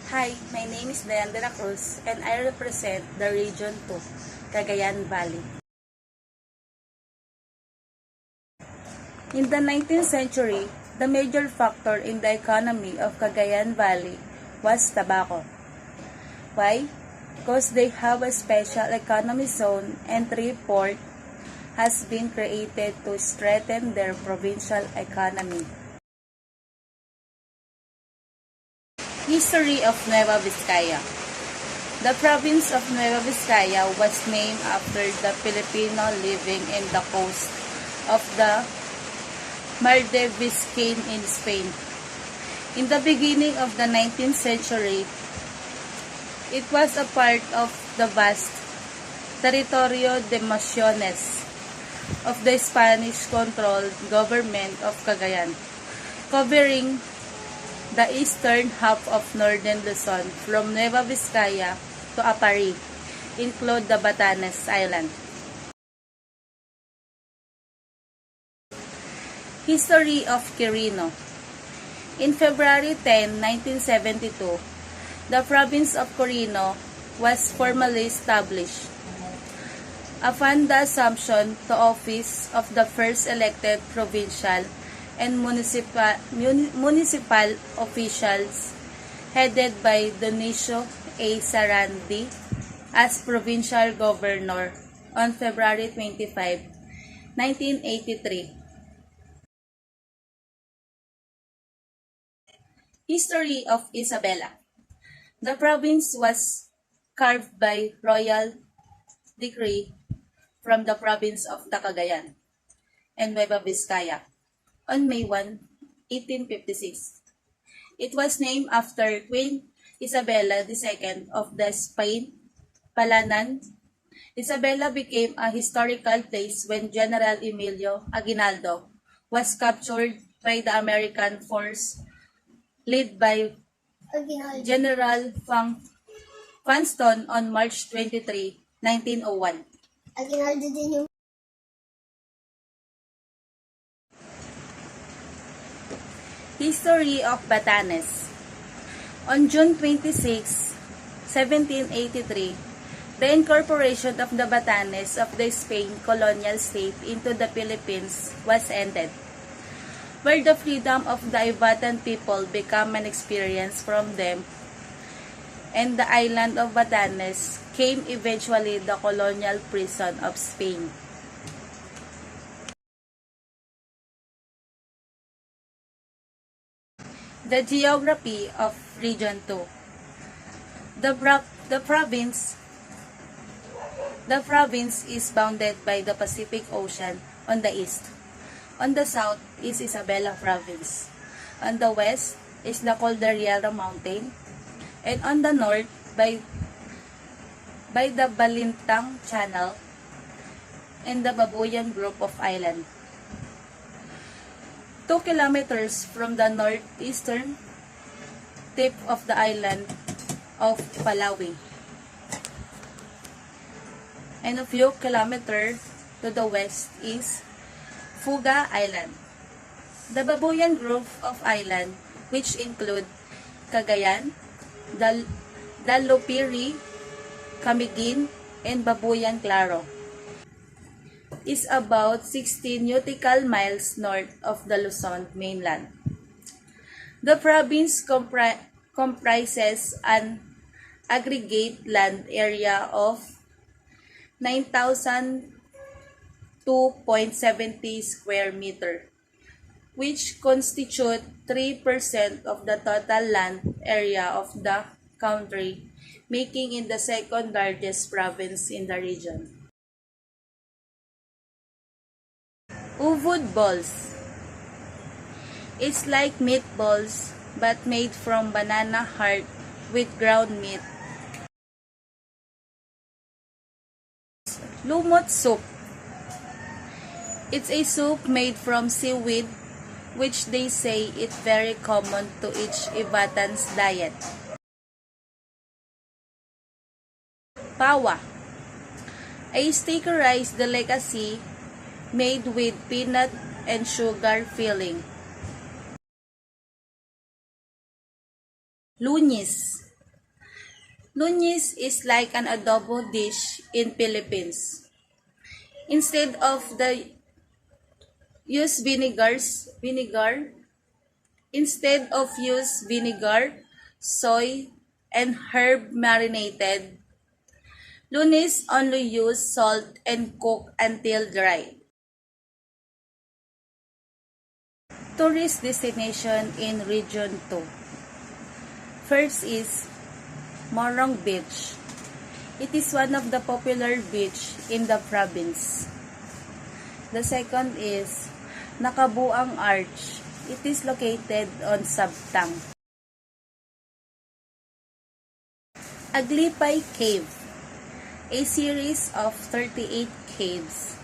Hi, my name is Diane de la Cruz and I represent the Region 2, Cagayan Valley. In the 19th century, the major factor in the economy of Cagayan Valley was tobacco. Why? Because they have a special economic zone and port has been created to strengthen their provincial economy. History of Nueva Vizcaya. The province of Nueva Vizcaya was named after the Filipino living in the coast of the Mar de Biscayne in Spain. In the beginning of the 19th century, it was a part of the vast Territorio de Misiones of the Spanish-controlled government of Cagayan, covering the eastern half of northern Luzon from Nueva Vizcaya to Apari, include the Batanes Island. History of Quirino. In February 10, 1972, the province of Quirino was formally established. Upon the assumption to office of the first elected provincial and municipal officials headed by Dionisio A. Sarandi as provincial governor on February 25, 1983. History of Isabela. The province was carved by royal decree from the province of Cagayan and Nueva Vizcaya on May 1, 1856. It was named after Queen Isabella II of the Spain, Palanan. Isabela became a historical place when General Emilio Aguinaldo was captured by the American force led by General Funston on March 23, 1901. Aguinaldo din yung History of Batanes. On June 26, 1783, the incorporation of the Batanes of the Spain colonial state into the Philippines was ended, where the freedom of the Ivatan people became an experience from them, and the island of Batanes came eventually the colonial prison of Spain. The geography of Region 2. The province is bounded by the Pacific Ocean on the east. On the south is Isabela Province. On the west is the Cordillera Mountain. And on the north by the Balintang Channel and the Babuyan Group of Islands. 2 kilometers from the northeastern tip of the island of Palawi, and a few kilometers to the west is Fuga Island. The Babuyan Group of Island, which include Cagayan, Dalupiri, Camiguin, and Babuyan Claro, is about 60 nautical miles north of the Luzon mainland. The province comprises an aggregate land area of 9,002.70 square meter, which constitute 3% of the total land area of the country, making it the second largest province in the region. Uvod balls. It's like meatballs but made from banana heart with ground meat. Lumot soup. It's a soup made from seaweed, which they say is very common to each Ivatan's diet. Pawa. A sticky rice delicacy made with peanut and sugar filling. Lunis. Lunis is like an adobo dish in Philippines. Instead of the use vinegar, soy, and herb marinated, lunis only use salt and cook until dry. Tourist destination in Region 2. First is Morong Beach. It is one of the popular beach in the province. The second is Nakabuang Arch. It is located on Sabtang. Aglipay Cave, a series of 38 caves,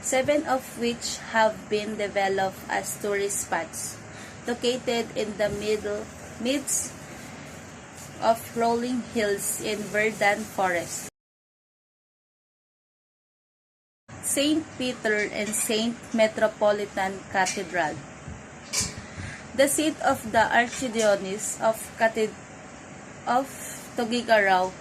7 of which have been developed as tourist spots, located in the midst of rolling hills in Verdant Forest. St. Peter and St. Metropolitan Cathedral. The seat of the Archdiocese of Tuguegarao